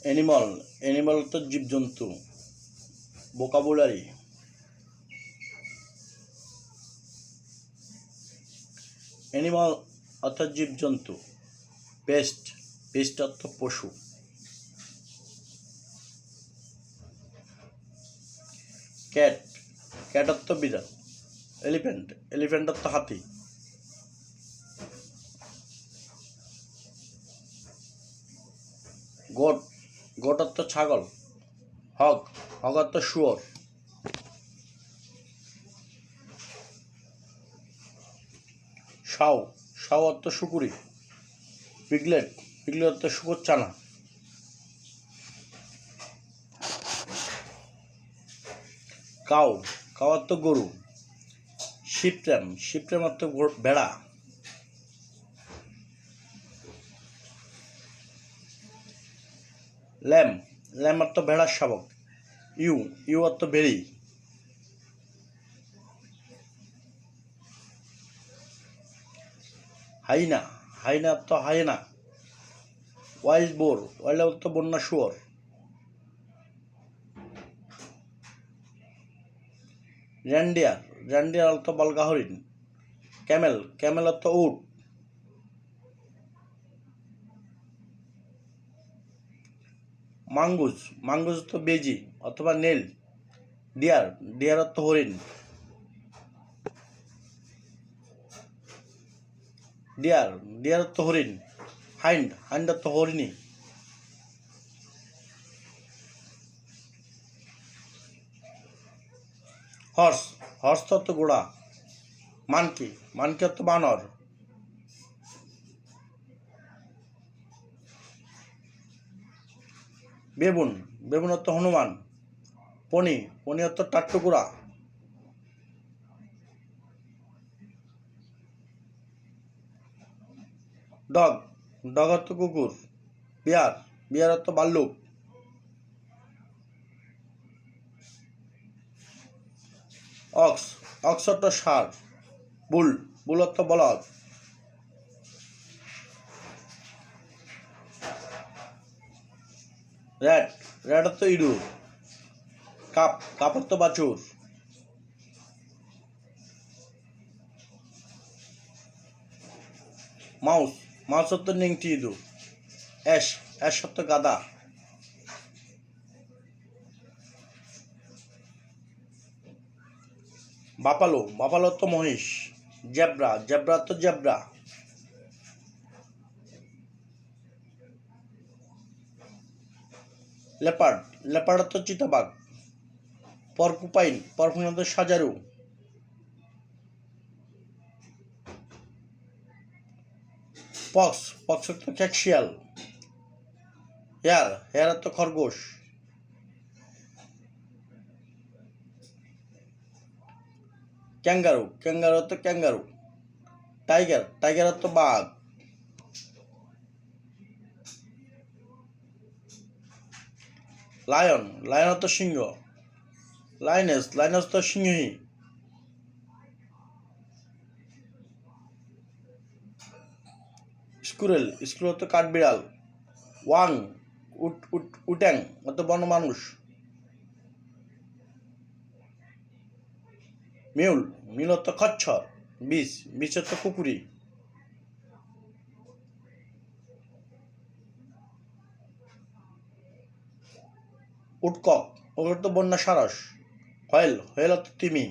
Animal, animal তো জীবজন্তু। Vocabulary, animal অর্থাৎ জীবজন্তু। পেস্ট, পেস্ট অর্থ পশু। ক্যাট, ক্যাট অর্থ বিড়াল। এলিফ্যান্ট, এলিফ্যান্ট অর্থ হাতি। গোট, গোট অর্থ ছাগল। হগ, হগ অর্থ শুয়োর। শাও, শাও অর্থ শুকুরি। পিগলেট, পিগলেট অর্থ শুকুর চানা। কাউ, কাউ অর্থ গরু। শিপট্যাম, শিপট্যাম অর্থ ভেড়া। ল্যাম, ল্যাম অর্থ ভেড়ার শাবক। ইউ, ইউ অর্থ ভেড়ি। হাইনা, হাইনা অর্থ হাইনা। ওয়াইল্ড বোর, ওয়াইল্ড অর্থ বন্যা শুয়োর। র্যান্ডিয়ার, র্যান্ডিয়ার অর্থ বলগা হরিণ। ক্যামেল, ক্যামেল অর্থ উট। মাঙ্গুস, মাঙ্গুস অর্থ বেজি অথবা নেল। ডিয়ার, ডিয়ার অর্থ হরিণ। ডিয়ার, ডিয়ার অর্থ হরিণ। হাইন্ড, হাইন্ড অর্থ হরিণী। হর্স, হর্স অর্থ ঘোড়া। মানকি, মানকি অর্থ বানর। বেবুন, বেবুন অর্থ হনুমান। পনি, পনি অর্থ টাট্টুকুড়া। ডগ, ডগ অর্থ কুকুর। বিয়ার, বিয়ার অর্থ ভাল্লুক। অক্স, অক্স অর্থ ষাঁড়। বুল, বুল অর্থ বলদ। র্যাট, র্যাট অর্থ ইঁদুর। কাপ, কাপ অর্থ বাছুর। মাউস, মাউস অর্থ নিংটি ইঁদুর। অ্যাশ, অ্যাশ অর্থ গাদা। বাপালো, বাপালো অর্থ মহিষ। জেব্রা, জেব্রা অর্থ জেব্রা। লেপার্ড, লেপার্ড অর্থ চিতাবাঘ। পরকুপাইন, পরকুপাইন অর্থ সাজারু। পক্স, পক্স অর্থ ক্যাকশিয়াল। হেয়ার, হেয়ার অর্থ খরগোশ। ক্যাঙ্গারু, ক্যাঙ্গারু অর্থ ক্যাঙ্গারু। টাইগার, টাইগার অর্থ বাঘ। লায়ন, লায়ন অর্থ সিংহ। লাইনেস, লাইনেস অর্থ সিংহী। স্কুরেল, স্কুরেল অর্থ কাঠবিড়াল। ওয়াং, উট, উট, উট্যাং অর্থ বন্য মানুষ। মিউল, মিউল অর্থ খচ্চর। বিচ, বিচ অর্থ কুকুরি। উটকক, ওর অর্থ বন্যা সারস। হোয়েল, হোয়েল অর্থ তিমি।